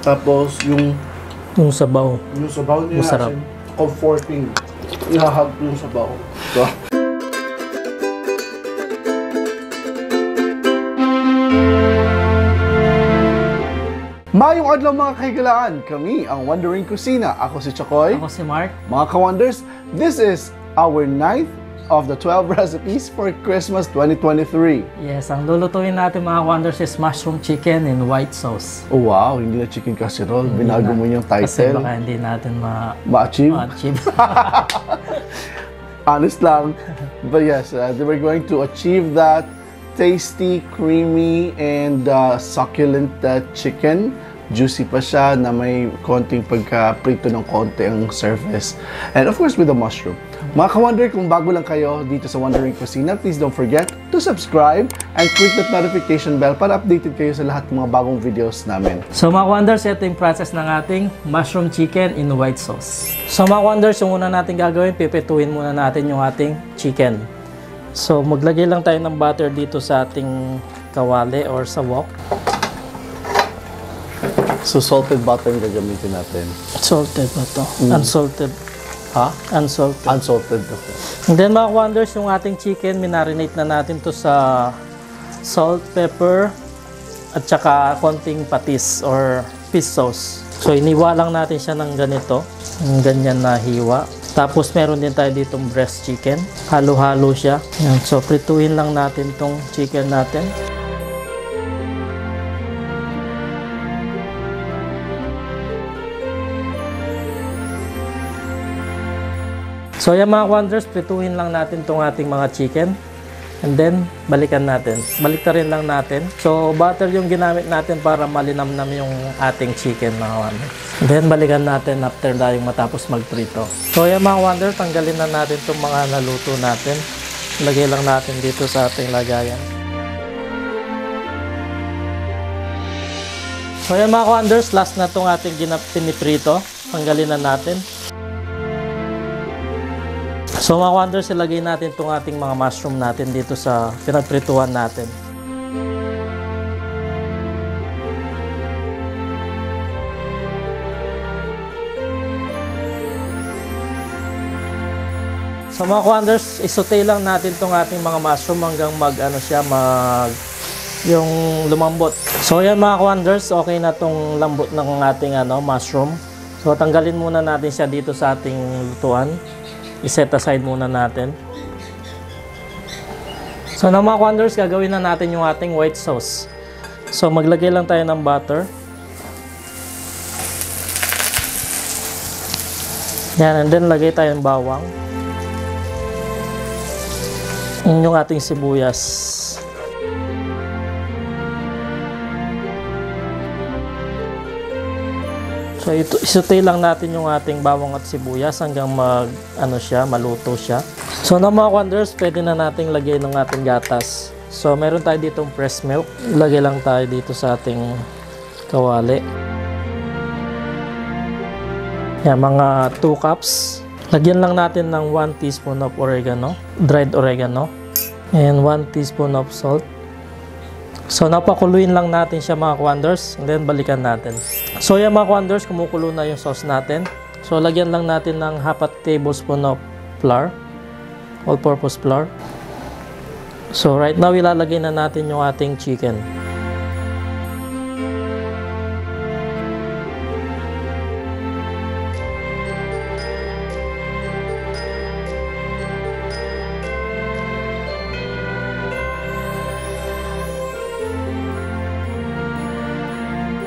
Tapos yung sabaw. Yung sabaw niya masarap. Comforting. Ihahag yung sabaw. So, Mayong adlaw mga kahigalaan, kami ang Wandering Kusina. Ako si Chokoy. Ako si Mark. Mga ka-wonders, this is our 9th of the 12 recipes for Christmas 2023. Yes, ang lulutuin natin mga wonders is mushroom chicken in white sauce. Oh wow, hindi na chicken casserole. Binago mo yung Kasi title. baka hindi natin Ma-achieve. ma-achieve. Honest lang. But yes, we're going to achieve that tasty, creamy, and succulent chicken. Juicy pa siya na may konting pagka-prito ng konti ang surface. And of course, with the mushroom. Mga ka-wonder, kung bago lang kayo dito sa Wandering Kusina, please don't forget to subscribe and click that notification bell para updated kayo sa lahat ng mga bagong videos namin. So mga wonders, ito yung process ng ating mushroom chicken in white sauce. So mga wonders, yung una natin gagawin, pipituin muna natin yung ating chicken. So maglagay lang tayo ng butter dito sa ating kawali or sa wok. So salted butter yung gagamitin natin. Salted ba ito? Unsalted. Ha? Unsalted. Unsalted. Okay. And then mga wonders, yung ating chicken, minarinate na natin to sa salt, pepper, at saka konting patis or fish sauce. So iniwa lang natin siya ng ganito, ng ganyan na hiwa. Tapos meron din tayo ditong breast chicken. Halo-halo siya. Yan. So prituin lang natin tong chicken natin. So yan mga wonders, prituhin lang natin tong ating mga chicken. And then, balikan natin. Baliktarin lang natin. So, butter yung ginamit natin para malinamnam yung ating chicken mga wonders. And then, balikan natin after tayong matapos magprito. So yan mga wonders, tanggalin na natin itong mga naluto natin. Lagay lang natin dito sa ating lagayan. So yan mga wonders, last na itong ating piniprito. Tanggalin na natin. So mga wonders, ilagay natin itong ating mga mushroom natin dito sa pinagprituhan natin. So mga wonders, isote lang natin itong ating mga mushroom hanggang yung lumambot. So yan mga wonders, okay na itong lambot ng ating mushroom. So tanggalin muna natin siya dito sa ating lutuan. I-set aside muna natin. So na mga wonders, gagawin na natin yung ating white sauce. So maglagay lang tayo ng butter. Yan, and then lagay tayo ng bawang. Yung ating sibuyas. So isutay lang natin yung ating bawang at sibuyas hanggang maluto siya. So na mga wonders, pwede na nating lagay ng ating gatas. So meron tayo ditong fresh milk. Lagay lang tayo dito sa ating kawali. Yan, mga 2 cups. Lagyan lang natin ng 1 teaspoon of oregano, dried oregano. And 1 teaspoon of salt. So napakuluin lang natin siya mga wonders, and then balikan natin. So yan mga wonders, kumukulo na yung sauce natin. So lagyan lang natin ng 1/2 tablespoon of flour, all-purpose flour. So right now, ilalagay na natin yung ating chicken.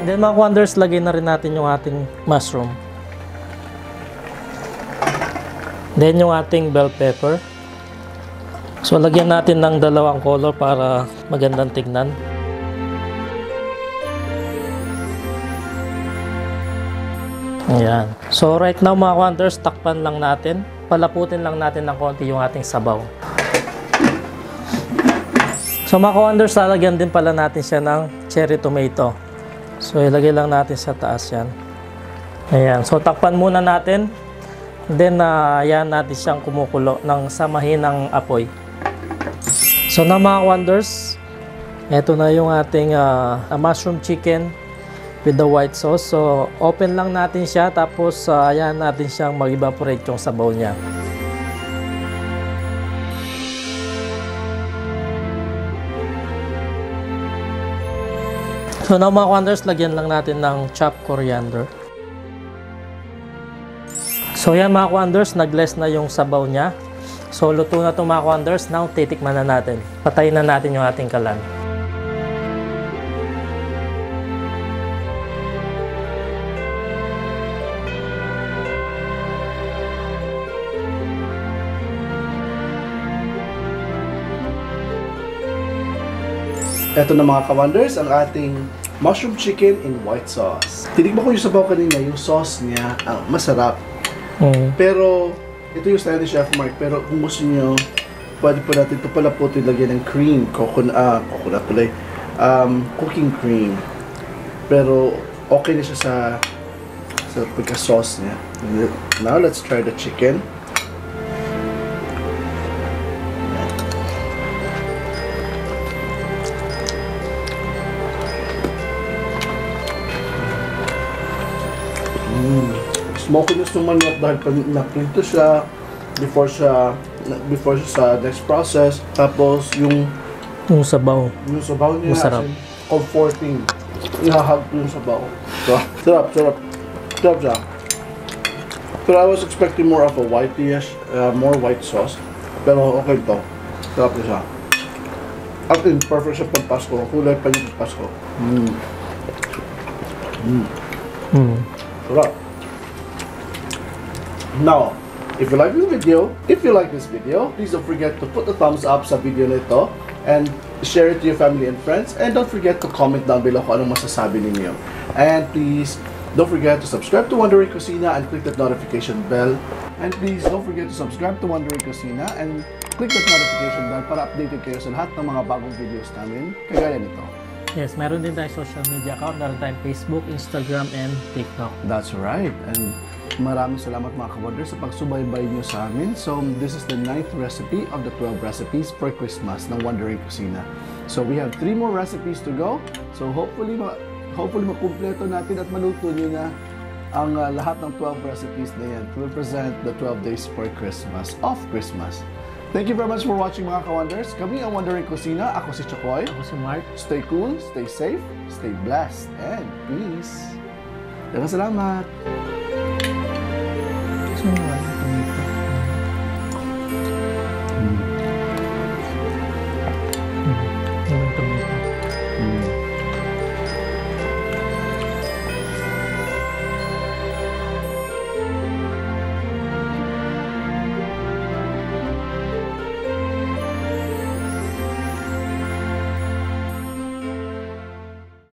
Then mga wonders, lagay na rin natin yung ating mushroom. Then yung ating bell pepper. So lagyan natin ng 2 color para magandang tignan. Ayan. So right now mga wonders, takpan lang natin. Palaputin lang natin ng konti yung ating sabaw. So mga wonders, lalagyan din pala natin siya ng cherry tomato. So ilagay lang natin sa taas yan. Ayan. So takpan muna natin. Then ayan natin siyang kumukulo ng sa mahinang apoy. So na mga wonders, eto na yung ating mushroom chicken with the white sauce. So open lang natin siya, tapos ayan natin siyang mag-evaporate yung sabaw niya. So now mga wonders, lagyan lang natin ng chopped coriander. So yan mga wonders, nag-less na yung sabaw niya. So luto na itong mga wonders. Now titikman na natin. Patayin na natin yung ating kalan. Ito na mga ka-wonders, ang ating mushroom chicken in white sauce. Tinikman ko yung sabaw kanina, yung sauce niya, masarap. Pero, ito yung style ni Chef Mark, pero kung gusto niyo, pwede po natin ito pala po lagyan ng cream, coconut pala, cooking cream. Pero, okay na siya sa pagka-sauce niya. Now, let's try the chicken. Smokiness ng manok dahil naprito siya before siya sa next process. Tapos yung sabaw niya masarap. Comforting. Ihahag ko yung sabaw. So, sarap siya. Pero I was expecting more of a white-ish, more white sauce. Pero okay to. Sarap na siya. At in perfect siya pag Pasko. Kulay pa yung pag Pasko. Sarap. Now, if you like this video, please don't forget to put the thumbs up sa video nito and share it to your family and friends, and don't forget to comment down below kung anong masasabi ninyo. And please don't forget to subscribe to Wondery Cocina and click that notification bell. And please don't forget to subscribe to Wondery Cocina and click that notification bell para updated kayo sa lahat ng mga bagong videos namin kagaya nito. Yes, meron din tayong social media account. Meron tayong Facebook, Instagram, and TikTok. That's right. And maraming salamat mga ka-wonders sa pagsubaybay nyo sa amin. So, this is the 9th recipe of the 12 recipes for Christmas ng Wondery Cocina. So, we have 3 more recipes to go. So, hopefully makumpleto natin at maluto nyo na ang lahat ng 12 recipes na yan to represent the 12 days for Christmas, of Christmas. Thank you very much for watching mga ka-wonders. Kami ang Wondery Cocina. Ako si Chakoy. Ako si Mark. Stay cool, stay safe, stay blessed, and peace. Salamat.